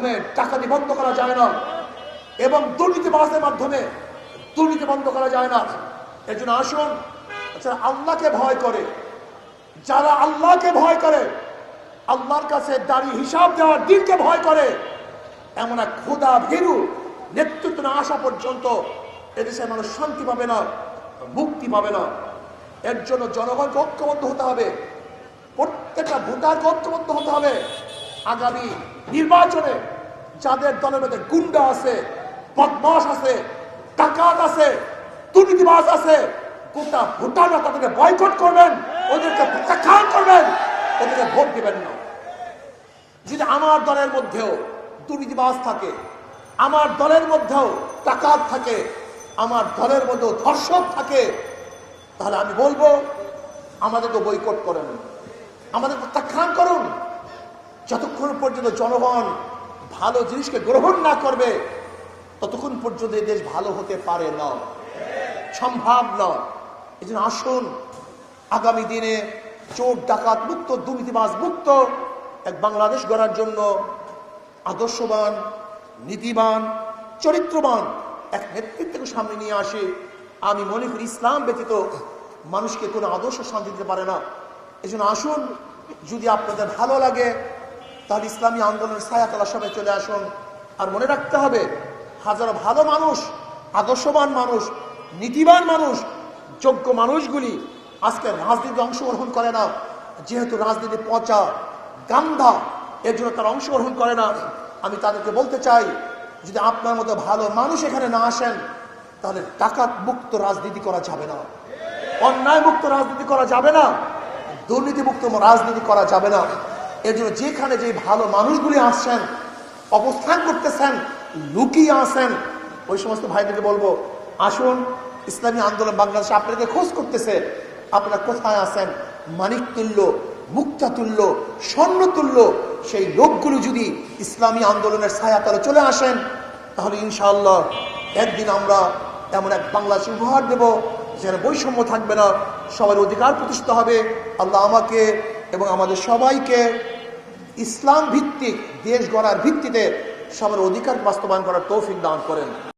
মাধ্যমে ডাকাতি বন্ধ করা যায় না, এবং দুর্নীতিবাজদের মাধ্যমে দুর্নীতি বন্ধ করা যায় না। এর জন্য আসুন, যারা আল্লাহকে ভয় করে, যারা আল্লাহকে ভয় করে, আল্লাহর কাছে দাঁড়িয়ে হিসাব দেওয়ার দিনকে ভয় করে, এমন এক খোদা ভীরু নেতৃত্ব না আসা পর্যন্ত এদেশের মানুষ শান্তি পাবে না, মুক্তি পাবে না। এর জন্য জনগণকে ঐক্যবদ্ধ হতে হবে, প্রত্যেকটা ভোটারকে ঐক্যবদ্ধ হতে হবে। আগামী নির্বাচনে যাদের দলের মধ্যে গুন্ডা আছে, বদমাশ আছে, ডাকাত আছে, দুর্নীতিবাজ আছে, গোটা ভোটাররা তাদেরকে বয়কট করবেন, ওদেরকে প্রত্যাখ্যান করবেন, ওদেরকে ভোট দিবেন না। যদি আমার দলের মধ্যেও দুর্নীতিবাজ থাকে, আমার দলের মধ্যেও ডাকাত থাকে, আমার দলের মধ্যেও ধর্ষক থাকে, তাহলে আমি বলবো আমাদেরকে বয়কট করেন, আমাদের প্রত্যাখ্যান করুন। যতক্ষণ পর্যন্ত জনগণ ভালো জিনিসকে গ্রহণ না করবে, ততক্ষণ পর্যন্ত এই দেশ ভালো হতে পারে না, সম্ভব না। এই জন্য আসুন, আগামী দিনে চোর ডাকাত মুক্ত, দুর্নীতিবাজ মুক্ত এক বাংলাদেশ গড়ার জন্য আদর্শবান, নীতিবান, চরিত্রবান এক নেতৃত্বকে সামনে নিয়ে আসে। আমি মনে করি ইসলাম ব্যতীত মানুষকে কোনো আদর্শ শান্তি দিতে পারে না। এই জন্য আসুন, যদি আপনাদের ভালো লাগে তাহলে ইসলামী আন্দোলনের ছায়াতলা সবাই চলে আসুন। আর মনে রাখতে হবে, হাজারো ভালো মানুষ, আদর্শবান মানুষ, নীতিবান মানুষ, যোগ্য মানুষগুলি আজকে রাজনীতিতে অংশগ্রহণ করে না, যেহেতু রাজনীতি পচা গান্ধা, এর জন্য তারা অংশগ্রহণ করে না। আমি তাদেরকে বলতে চাই, যদি আপনার মতো ভালো মানুষ এখানে না আসেন, তাহলে ডাকাত মুক্ত রাজনীতি করা যাবে না, অন্যায় মুক্ত রাজনীতি করা যাবে না, দুর্নীতি মুক্ত রাজনীতি করা যাবে না। এর জন্য যেখানে যে ভালো মানুষগুলি আসছেন, অবস্থান করতেছেন, লুকিয়ে আসেন, ওই সমস্ত ভাইদেরকে বলবো, আসুন, ইসলামী আন্দোলন বাংলাদেশে আপনাদেরকে খোঁজ করতেছে, আপনারা কোথায় আছেন? মানিক তুল্য, মুক্তা তুল্য, স্বর্ণ তুল্য সেই লোকগুলো যদি ইসলামী আন্দোলনের ছায়াতলে চলে আসেন, তাহলে ইনশাআল্লাহ একদিন আমরা এমন এক বাংলাদেশ উপহার দেব যেখানে বৈষম্য থাকবে না, সবার অধিকার প্রতিষ্ঠিত হবে। আল্লাহ আমাকে এবং আমাদের সবাইকে ইসলাম ভিত্তিক দেশ গড়ার ভিত্তিতে সবার অধিকার বাস্তবায়ন করার তৌফিক দান করেন।